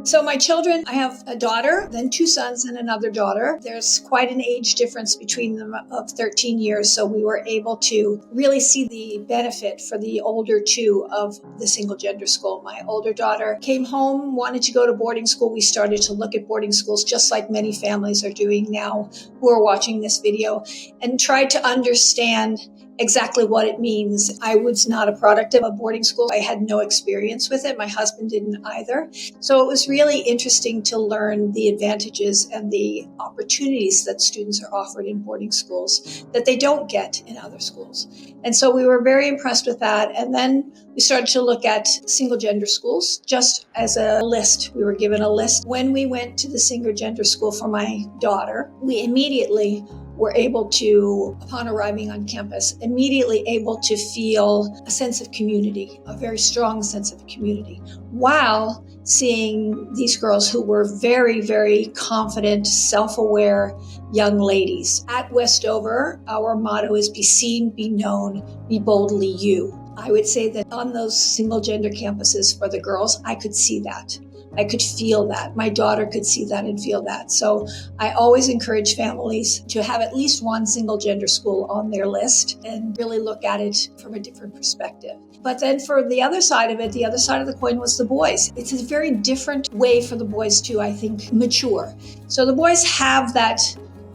So my children, I have a daughter, then two sons and another daughter. There's quite an age difference between them of 13 years. So we were able to really see the benefit for the older two of the single gender school. My older daughter came home, wanted to go to boarding school. We started to look at boarding schools, just like many families are doing now who are watching this video, and tried to understand exactly what it means. I was not a product of a boarding school. I had no experience with it. My husband didn't either. So it was really interesting to learn the advantages and the opportunities that students are offered in boarding schools that they don't get in other schools. And so we were very impressed with that. And then we started to look at single gender schools just as a list. We were given a list. When we went to the single gender school for my daughter, we immediately were able to, upon arriving on campus, immediately able to feel a sense of community, a very strong sense of community, while seeing these girls who were very, very confident, self-aware young ladies. At Westover, our motto is be seen, be known, be boldly you. I would say that on those single gender campuses for the girls, I could see that. I could feel that. My daughter could see that and feel that. So I always encourage families to have at least one single gender school on their list and really look at it from a different perspective. But then for the other side of it, the other side of the coin was the boys. It's a very different way for the boys to, I think, mature. So the boys have that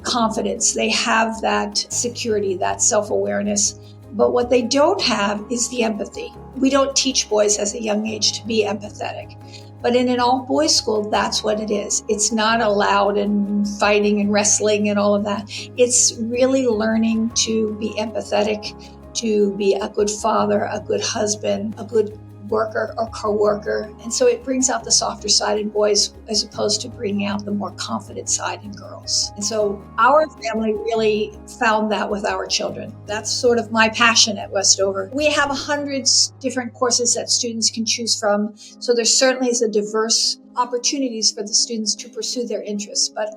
confidence. They have that security, that self-awareness. But what they don't have is the empathy. We don't teach boys as a young age to be empathetic. But in an all-boys school, that's what it is. It's not allowed and fighting and wrestling and all of that. It's really learning to be empathetic, to be a good father, a good husband, a good worker or co-worker. And so it brings out the softer side in boys as opposed to bringing out the more confident side in girls. And so our family really found that with our children. That's sort of my passion at Westover. We have 100 different courses that students can choose from. So there certainly is a diverse opportunities for the students to pursue their interests. But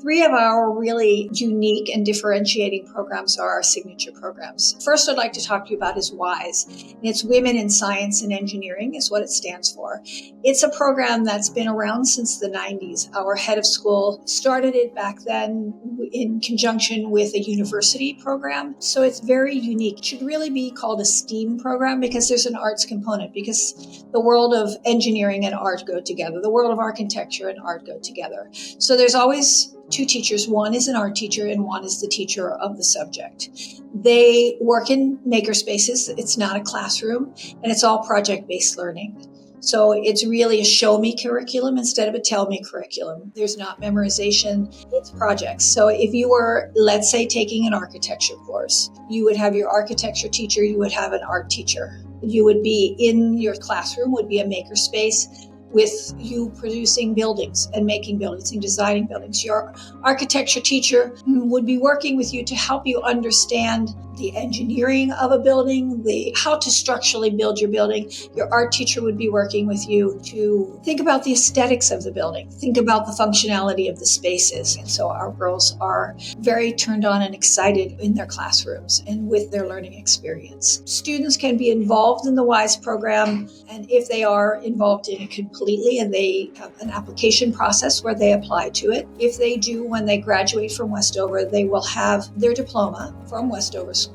3 of our really unique and differentiating programs are our signature programs. First, I'd like to talk to you about is WISE. And it's Women in Science and Engineering is what it stands for. It's a program that's been around since the 90s. Our head of school started it back then in conjunction with a university program. So it's very unique. It should really be called a STEAM program because there's an arts component, because the world of engineering and art go together. The world of architecture and art go together. So there's always 2 teachers. One is an art teacher and one is the teacher of the subject. They work in maker spaces. It's not a classroom, and it's all project-based learning. So it's really a show me curriculum instead of a tell me curriculum. There's not memorization, it's projects. So if you were, let's say, taking an architecture course, you would have your architecture teacher, you would have an art teacher. You would be in your classroom, would be a maker space, with you producing buildings and making buildings and designing buildings. Your architecture teacher would be working with you to help you understand the engineering of a building, how to structurally build your building. Your art teacher would be working with you to think about the aesthetics of the building, think about the functionality of the spaces. And so our girls are very turned on and excited in their classrooms and with their learning experience. Students can be involved in the WISE program, and if they are involved in it completely and they have an application process where they apply to it, if they do, when they graduate from Westover, they will have their diploma from Westover School,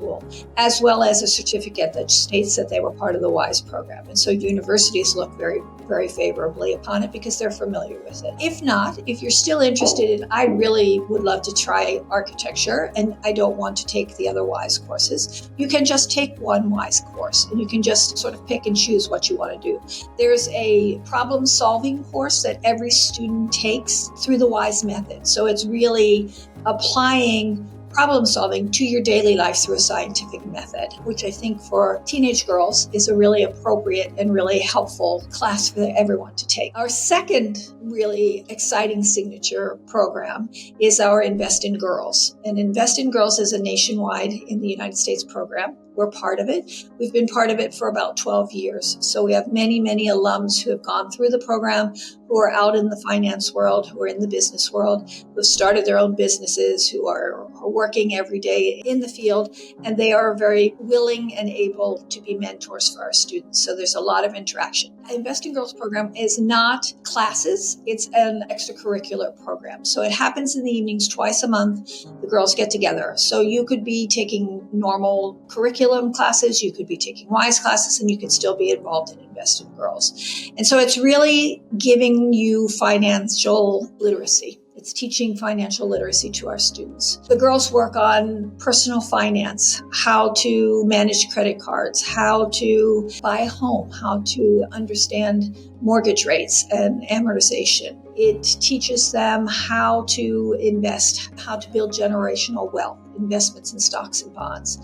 as well as a certificate that states that they were part of the WISE program. And so universities look very, very favorably upon it because they're familiar with it. If not, if you're still interested in, I really would love to try architecture and I don't want to take the other WISE courses, you can just take one WISE course and you can just sort of pick and choose what you want to do. There's a problem-solving course that every student takes through the WISE method. So it's really applying problem solving to your daily life through a scientific method, which I think for teenage girls is a really appropriate and really helpful class for everyone to take. Our second really exciting signature program is our Invest in Girls. And Invest in Girls is a nationwide in the United States program. We're part of it. We've been part of it for about 12 years. So we have many, many alums who have gone through the program, who are out in the finance world, who are in the business world, who have started their own businesses, who are working every day in the field, and they are very willing and able to be mentors for our students. So there's a lot of interaction. Invest in Girls program is not classes, it's an extracurricular program. So it happens in the evenings twice a month. The girls get together. So you could be taking normal curriculum classes, you could be taking WISE classes, and you could still be involved in Invest in Girls. And so it's really giving you financial literacy. It's teaching financial literacy to our students. The girls work on personal finance, how to manage credit cards, how to buy a home, how to understand mortgage rates and amortization. It teaches them how to invest, how to build generational wealth, investments in stocks and bonds.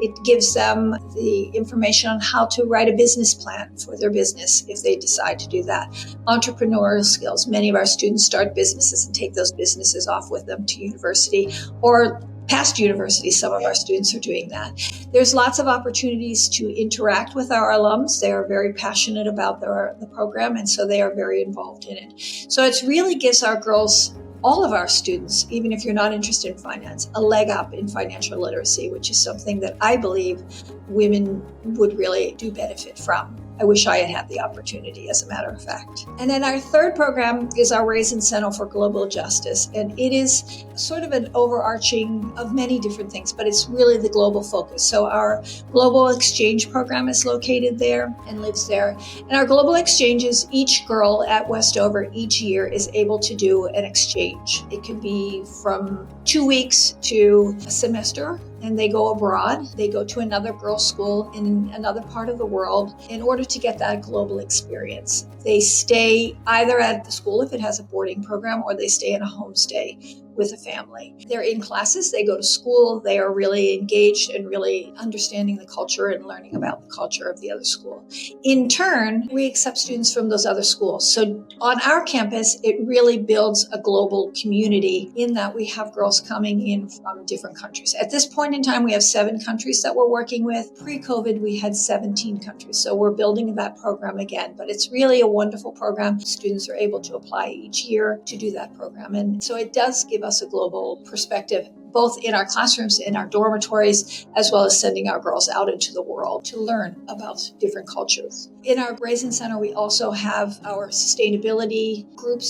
It gives them the information on how to write a business plan for their business if they decide to do that. Entrepreneurial skills. Many of our students start businesses and take those businesses off with them to university or past university. Some of our students are doing that. There's lots of opportunities to interact with our alums. They are very passionate about the program, and so they are very involved in it. So it really gives our girls, all of our students, even if you're not interested in finance, a leg up in financial literacy, which is something that I believe women would really do benefit from. I wish I had had the opportunity, as a matter of fact. And then our third program is our Raisin Center for Global Justice. And it is sort of an overarching of many different things, but it's really the global focus. So our Global Exchange program is located there and lives there. And our Global Exchanges, each girl at Westover each year is able to do an exchange. It could be from 2 weeks to a semester, and they go abroad. They go to another girls' school in another part of the world in order to get that global experience. They stay either at the school if it has a boarding program, or they stay in a homestay with a family. They're in classes, they go to school, they are really engaged and really understanding the culture and learning about the culture of the other school. In turn, we accept students from those other schools. So on our campus, it really builds a global community in that we have girls coming in from different countries. At this point in time, we have 7 countries that we're working with. Pre-COVID, we had 17 countries. So we're building that program again, but it's really a wonderful program. Students are able to apply each year to do that program. And so it does give us a global perspective, both in our classrooms, in our dormitories, as well as sending our girls out into the world to learn about different cultures. In our Raisin Center, we also have our sustainability group,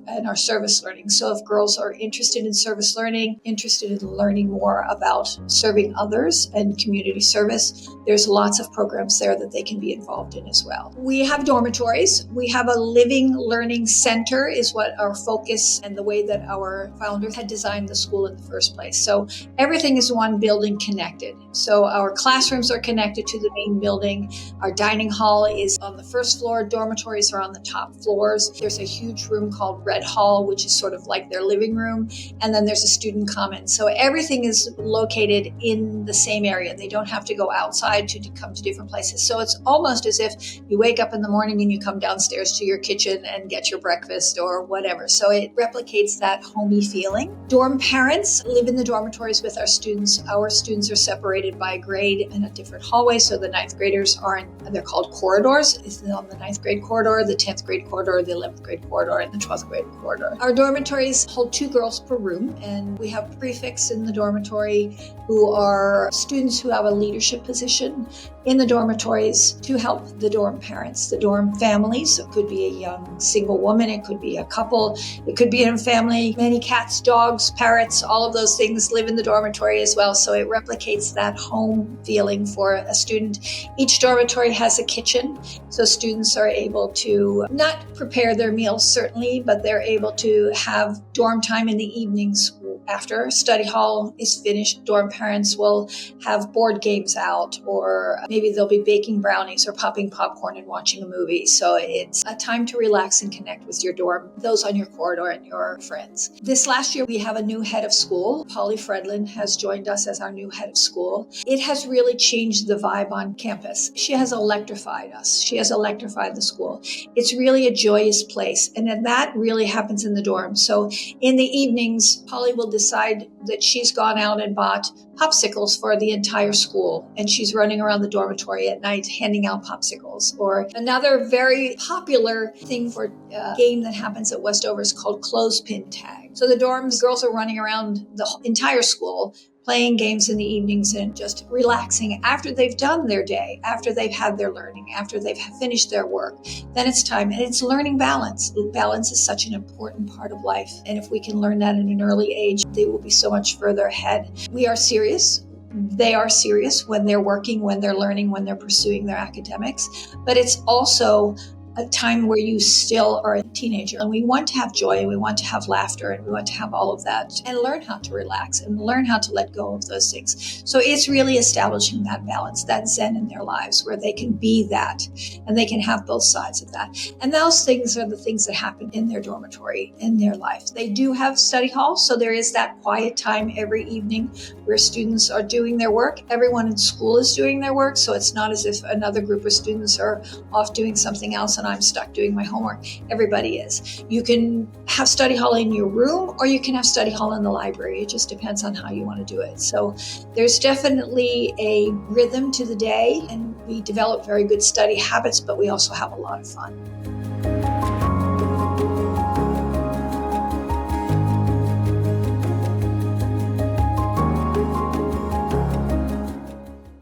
and our service learning. So if girls are interested in service learning, interested in learning more about serving others and community service, there's lots of programs there that they can be involved in as well. We have dormitories. We have a living learning center is what our focus and the way that our founders had designed the school in the first place. So everything is one building connected. So our classrooms are connected to the main building. Our dining hall is on the first floor. Dormitories are on the top floors. There's a huge room called Red Hall, which is sort of like their living room. And then there's a student commons. So everything is located in the same area. They don't have to go outside to come to different places. So it's almost as if you wake up in the morning and you come downstairs to your kitchen and get your breakfast or whatever. So it replicates that homey feeling. Dorm parents live in the dormitories with our students. Our students are separated by grade in a different hallway. So the 9th graders they're called corridors. It's on the 9th grade corridor, the 10th grade corridor, the 11th grade corridor, and the 12th grade corridor. Our dormitories hold 2 girls per room, and we have prefects in the dormitory who are students who have a leadership position in the dormitories to help the dorm parents, the dorm families. It could be a young single woman, it could be a couple, it could be in a family. Many cats, dogs, parrots, all of those things live in the dormitory as well. So it replicates that home feeling for a student. Each dormitory has a kitchen, so students are able to not prepare their meals certainly, but they're able to have dorm time in the evenings. After study hall is finished, dorm parents will have board games out, or maybe they'll be baking brownies or popping popcorn and watching a movie. So it's a time to relax and connect with your dorm, those on your corridor and your friends. This last year, we have a new head of school. Polly Fredlin has joined us as our new head of school. It has really changed the vibe on campus. She has electrified us. She has electrified the school. It's really a joyous place. And then that really happens in the dorm. So in the evenings, Polly will decide that she's gone out and bought popsicles for the entire school, and she's running around the dormitory at night handing out popsicles. Or another very popular thing for a game that happens at Westover is called clothespin tag. So the dorms, girls are running around the entire school playing games in the evenings and just relaxing after they've done their day, after they've had their learning, after they've finished their work. Then it's time, and it's learning balance. Balance is such an important part of life, and if we can learn that at an early age, they will be so much further ahead. We are serious. They are serious when they're working, when they're learning, when they're pursuing their academics, but it's also a time where you still are a teenager, and we want to have joy, and we want to have laughter, and we want to have all of that, and learn how to relax and learn how to let go of those things. So it's really establishing that balance, that zen in their lives where they can be that, and they can have both sides of that. And those things are the things that happen in their dormitory, in their life. They do have study halls, so there is that quiet time every evening where students are doing their work. Everyone in school is doing their work, so it's not as if another group of students are off doing something else and I'm stuck doing my homework. Everybody is. You can have study hall in your room, or you can have study hall in the library. It just depends on how you want to do it. So there's definitely a rhythm to the day, and we develop very good study habits, but we also have a lot of fun.